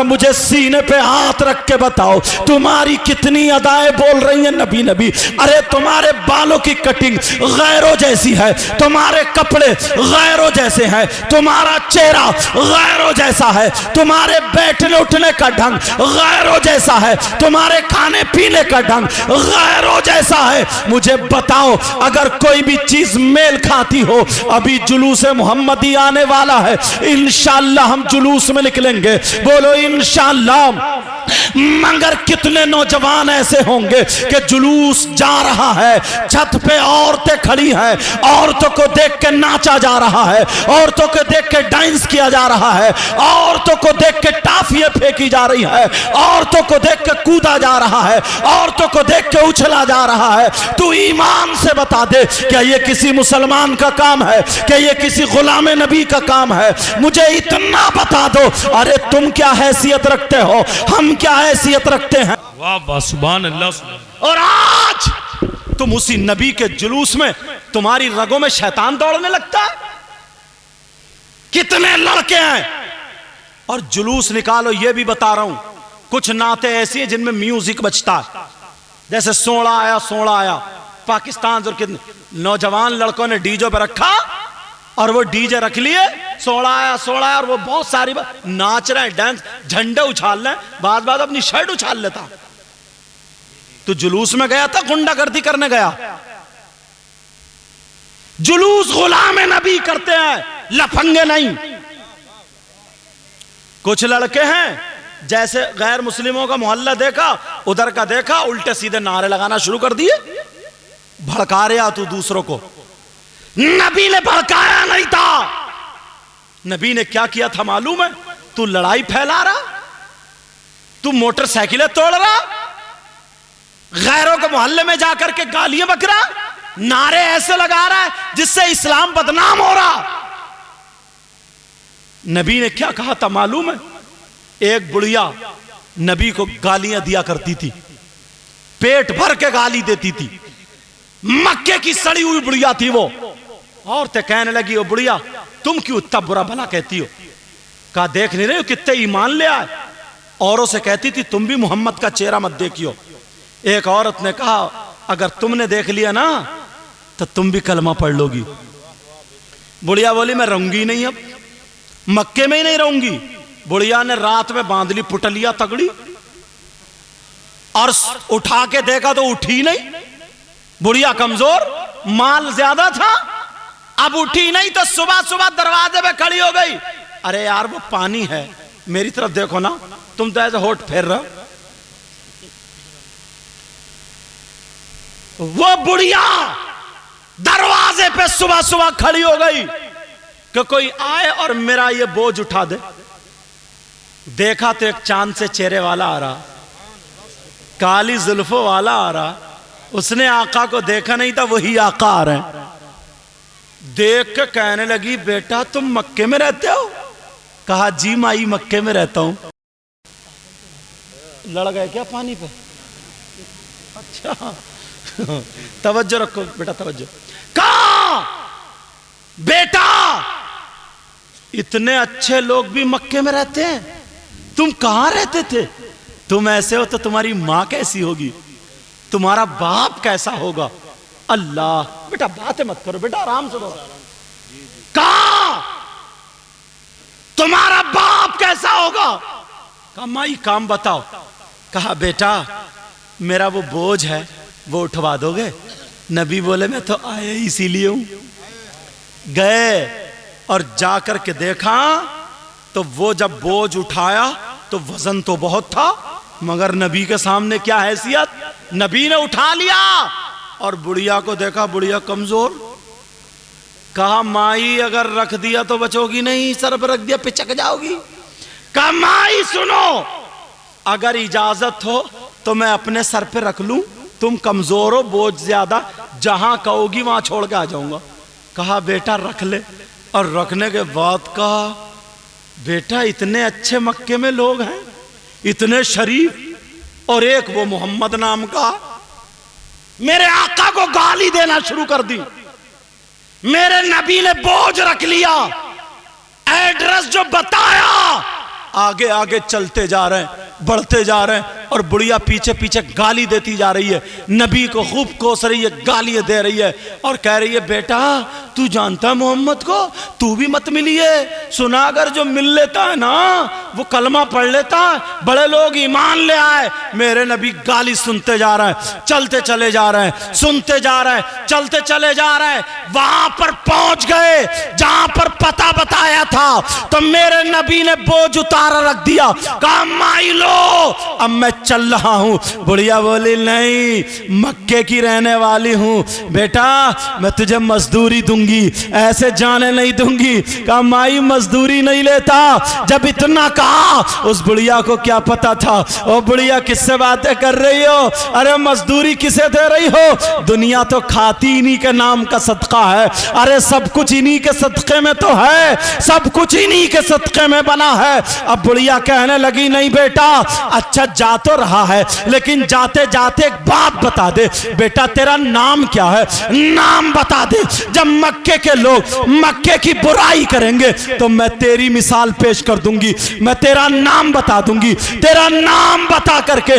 मुझे सीने पे हाथ रख के बताओ तुम्हारी कितनी अदाएं बोल रही हैं नबी नबी। अरे तुम्हारे बालों की कटिंग गैरों जैसी है, तुम्हारे कपड़े गैरों जैसे हैं, तुम्हारा चेहरा गैरों जैसा है, तुम्हारे बैठने उठने का ढंग गैरों जैसा है, तुम्हारे खाने पीने का ढंग गैरों जैसा है। मुझे बताओ अगर कोई भी चीज मेल खाती हो, अभी जुलूस मोहम्मदी आने वाला है, इंशाअल्लाह हम जुलूस में निकलेंगे, बोलो इंशाअल्लाह। मगर कितने नौजवान ऐसे होंगे कि जुलूस जा रहा है, छत पे औरतें खड़ी हैं, औरतों को देख के नाचा जा रहा है, औरतों को देख के डांस किया जा रहा है, औरतों को देख के टाफियां फेंकी जा रही है, औरतों को देख के कूदा जा रहा है, औरतों को देख के उछला जा रहा है। तू ईमान से बता दे क्या ये किसी मुसलमान का काम है, क्या ये किसी गुलाम नबी का काम है? मुझे इतना बता दो। अरे तुम क्या हैसियत रखते हो, हम क्या हैसियत रखते हैं? वाह वाह सुभान अल्लाह। और आज तुम उसी नबी के जुलूस में तुम्हारी रगों में शैतान दौड़ने लगता है। कितने लड़के हैं और जुलूस निकालो। ये भी बता रहा हूं कुछ नाते ऐसी हैं जिनमें म्यूजिक बजता है, जैसे सोड़ा आया पाकिस्तान के नौजवान लड़कों ने डीजे पे रखा और वो डीजे रख लिए, सोड़ा आया और वो बहुत सारी नाच रहे हैं, डांस, झंडे उछाल रहे हैं, बाद अपनी शर्ट उछाल लेता। तो जुलूस में गया था गुंडागर्दी करने गया? जुलूस गुलाम नबी करते हैं, लफंगे नहीं। कुछ लड़के हैं जैसे गैर मुस्लिमों का मोहल्ला देखा, उधर का देखा, उल्टे सीधे नारे लगाना शुरू कर दिए, भड़का रहा तू दूसरों को। नबी ने भड़काया नहीं था। नबी ने क्या किया था मालूम है? तू लड़ाई फैला रहा, तू मोटरसाइकिलें तोड़ रहा, गैरों के मोहल्ले में जाकर के गालियां बक रहा, नारे ऐसे लगा रहा है जिससे इस्लाम बदनाम हो रहा। नबी ने क्या कहा था मालूम है? एक बुढ़िया नबी को गालियां दिया करती थी, पेट भर के गाली देती थी, मक्के की सड़ी हुई बुढ़िया थी वो। औरतें कहने लगी, ओ बुढ़िया तुम क्यों इतना बुरा भला कहती हो? कहा देख नहीं रहे हो कितने ईमान ले आए? औरों से कहती थी तुम भी मोहम्मद का चेहरा मत देखियो। एक औरत ने कहा अगर तुमने देख लिया ना तो तुम भी कलमा पढ़ लोगी। बुढ़िया बोली मैं रहूंगी नहीं, अब मक्के में ही नहीं रहूंगी। बुढ़िया ने रात में बांध ली पुटलिया तगड़ी और उठा के देखा तो उठी नहीं। बुढ़िया कमजोर, माल ज्यादा था, अब उठी नहीं तो सुबह सुबह दरवाजे पे खड़ी हो गई। अरे यार वो पानी है, मेरी तरफ देखो ना, तुम तो ऐसे होठ फेर रहे हो। वो बुढ़िया दरवाजे पे सुबह सुबह खड़ी हो गई कि कोई आए और मेरा ये बोझ उठा दे। देखा तो एक चांद से चेहरे वाला आ रहा, काली जुल्फों वाला आ रहा। उसने आका को देखा नहीं था, वही आका आ रहे हैं। देख के कहने लगी बेटा तुम मक्के में रहते हो? कहा जी माई मक्के में रहता हूं। लड़ गए क्या पानी पे? अच्छा तवज्जो रखो बेटा, तवज्जो। कहा बेटा इतने अच्छे लोग भी मक्के में रहते हैं, तुम कहां रहते थे? तुम ऐसे हो तो तुम्हारी मां कैसी होगी, तुम्हारा बाप कैसा होगा? अल्लाह बेटा बातें मत करो बेटा, आराम से बोलो। कहा तुम्हारा बाप कैसा होगा? कहा माई काम बताओ। कहा बेटा मेरा वो बोझ है वो उठवा दोगे? नबी बोले मैं तो आया इसीलिए हूं। गए और जाकर के देखा तो वो जब बोझ उठाया तो वजन तो बहुत था, मगर नबी के सामने क्या हैसियत। नबी ने उठा लिया और बुढ़िया को देखा, बुढ़िया कमजोर। कहा माई अगर रख दिया तो बचोगी नहीं, सर पर रख दिया पिचक जाओगी। कहा माई सुनो, अगर इजाजत हो तो मैं अपने सर पे रख लूं, तुम कमजोर हो, बोझ ज्यादा, जहां कहोगी वहां छोड़ के आ जाऊंगा। कहा बेटा रख ले। और रखने के बाद कहा बेटा इतने अच्छे मक्के में लोग हैं, इतने शरीफ, और एक वो मोहम्मद नाम का मेरे आका को गाली देना शुरू कर दी। मेरे नबी ने बोझ रख लिया, एड्रेस जो बताया आगे आगे चलते जा रहे हैं, बढ़ते जा रहे हैं, और बुढ़िया पीछे पीछे गाली देती जा रही है, नबी को खूब कोस रही है, गालियां दे रही है और कह रही है बेटा तू जानता है मोहम्मद को, तू भी मत मिलिए, सुना अगर जो मिल लेता है ना वो कलमा पढ़ लेता है, बड़े लोग ईमान ले आए। मेरे नबी गाली सुनते जा रहे हैं, चलते चले जा रहे हैं, सुनते जा रहे हैं, चलते चले जा रहे हैं, वहां पर पहुंच गए जहां पर पता बताया था। तो मेरे नबी ने बोझ उतारा रख दिया, कहा माई लो अब मैं चल रहा हूं। बुढ़िया बोली नहीं, मक्के की रहने वाली हूं बेटा, मैं तुझे मजदूरी दूंगी, ऐसे जाने नहीं दूंगी। कहा माई मजदूरी नहीं लेता। जब इतना कहा उस बुढ़िया को क्या पता था, ओ बुढ़िया किससे बातें कर रही हो, अरे मजदूरी किसे दे रही हो, दुनिया तो खाती इन्हीं के नाम का सदका है, अरे सब कुछ इन्हीं के सदके में तो है, सब कुछ इन्हीं के सदके में बना है। अब बुढ़िया कहने लगी नहीं बेटा, अच्छा जा तो रहा है लेकिन जाते जाते एक बात बता दे, बेटा तेरा नाम क्या है, नाम बता दे। जब मक्के के लोग मक्के की बुराई करेंगे तो मैं तेरी मिसाल पेश कर दूंगी, मैं तेरा नाम बता दूंगी। तेरा नाम बता करके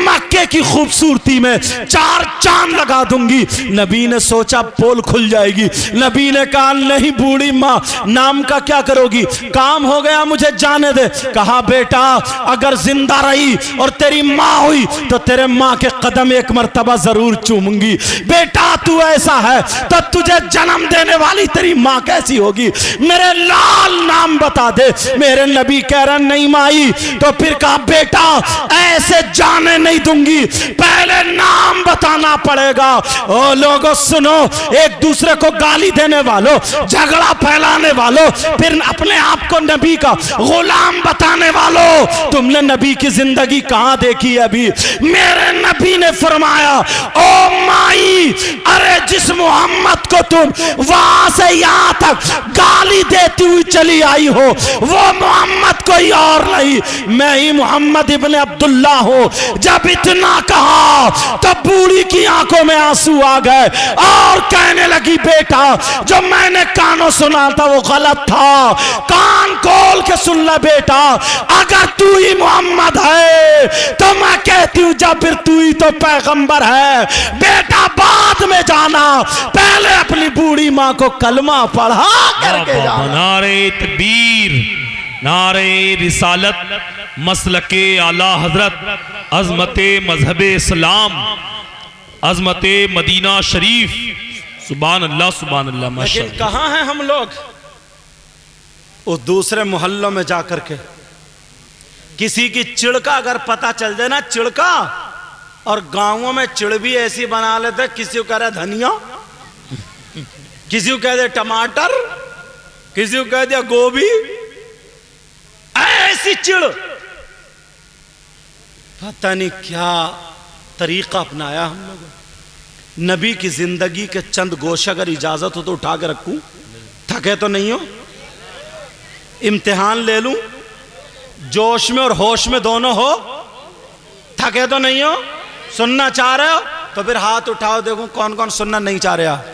मक्के की खूबसूरती में 4 चांद लगा दूंगी। नबी ने सोचा पोल खुल जाएगी, नबी ने कहा नहीं बूढ़ी माँ नाम का क्या करोगी, काम हो गया मुझे जाने दे। कहा बेटा अगर जिंदा रही और तेरी माँ हुई तो तेरे माँ के कदम एक मर्तबा जरूर चूमूंगी। बेटा तू ऐसा है तो तुझे जन्म देने वाली तेरी माँ कैसी होगी, मेरे लाल नाम बता दे। मेरे नबी कह रहे नहीं माई, तो फिर कहा बेटा ऐसे जाने नहीं दूंगी, पहले नाम बताना पड़ेगा। ओ लोगों सुनो, एक दूसरे को गाली देने वालों, झगड़ा फैलाने वालों, फिर अपने आप को नबी का गुलाम बताने वालों, तुमने नबी की जिंदगी कहां देखी है अभी। मेरे नबी ने फरमाया ओ माई, अरे जिस मोहम्मद को तुम वहां से यहां तक गाली देती हुई चली आई हो वो मोहम्मद कोई और नहीं, मैं ही मोहम्मद इब्ने अब्दुल्ला हूं। जब इतना कहा तब बूढ़ी की आंखों में आंसू आ गए और कहने लगी बेटा जो मैंने कानों सुना था वो गलत था, कान खोल के सुन ले बेटा, अगर तू ही मोहम्मद है तो मैं कहती हूं जब फिर तू ही तो पैगंबर है। बेटा बाद में जाना, पहले अपनी बूढ़ी माँ को कलमा पढ़ा करके जाना। नारे तकबीर, नारे रिसालत, मसलके आला हजरत, अजमते मजहबे इस्लाम, अजमते मदीना शरीफ, सुभान अल्लाह सुभान अल्लाह। लेकिन कहाँ हैं हम लोग, उस दूसरे मोहल्लों में जाकर के किसी की चिड़ का अगर पता चल जाए ना, चिड़ का, और गांवों में चिड़ भी ऐसी बना लेते, किसी को कह रहे धनिया, किसी को कह दे टमाटर, किसी को कह दिया गोभी, ऐसी चिड़, पता नहीं क्या तरीका अपनाया हम लोगों। नबी की जिंदगी के चंद गोशे अगर इजाजत हो तो उठा के रखूं, थके तो नहीं हो, इम्तिहान ले लूं, जोश में और होश में दोनों हो, थके तो नहीं हो, सुनना चाह रहे हो तो फिर हाथ उठाओ, देखो कौन कौन सुनना नहीं चाह रहे आप।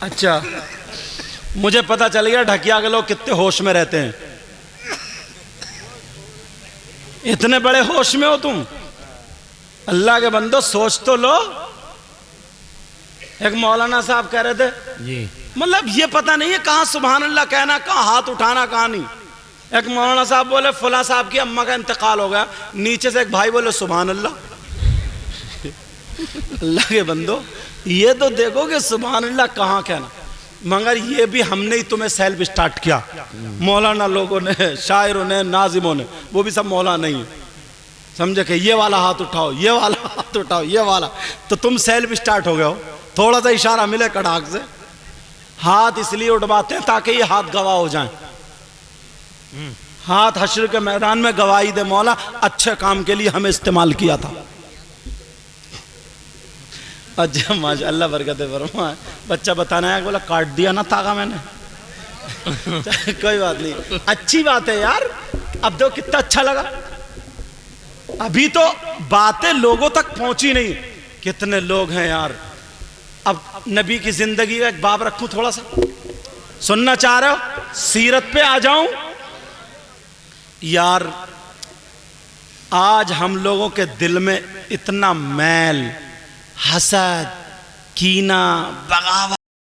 अच्छा मुझे पता चल गया ढकिया के लोग कितने होश में रहते हैं। इतने बड़े होश में हो तुम, अल्लाह के बंदो सोच तो लो। एक मौलाना साहब कह रहे थे जी, मतलब ये पता नहीं है कहाँ सुभान अल्लाह कहना, कहाँ हाथ उठाना, कहाँ नहीं। एक मौलाना साहब बोले फला साहब की अम्मा का इंतकाल हो गया, नीचे से एक भाई बोले सुभान अल्लाह। अल्लाह के बंदो ये तो देखो कि सुभान अल्लाह कहाँ कहना, मगर ये भी हमने ही तुम्हें सेल्फ स्टार्ट किया, मौलाना लोगों ने, शायरों ने, नाजिमों ने, वो भी सब मौलाना नहीं है, समझे कि ये वाला हाथ उठाओ, ये वाला हाथ उठाओ, ये वाला, तो तुम सेल्फ स्टार्ट हो गए हो। थोड़ा सा इशारा मिले कड़ाक से हाथ इसलिए उठवाते हैं ताकि ये हाथ गवाह हो जाएं, हाथ हश्र के मैदान में गवाही दे, मौला अच्छे काम के लिए हमें इस्तेमाल किया था। अच्छा माशाअल्लाह बरकत फरमा। बच्चा बताना है, बोला काट दिया ना तागा मैंने। कोई बात नहीं, अच्छी बात है यार, अब देखो कितना अच्छा लगा। अभी तो बातें लोगों तक पहुंची नहीं, कितने लोग हैं यार। अब नबी की जिंदगी का एक बाब रखूं, थोड़ा सा सुनना चाह रहे हो, सीरत पे आ जाऊं यार आज हम लोगों के दिल में इतना मैल, हसद, कीना, बगावत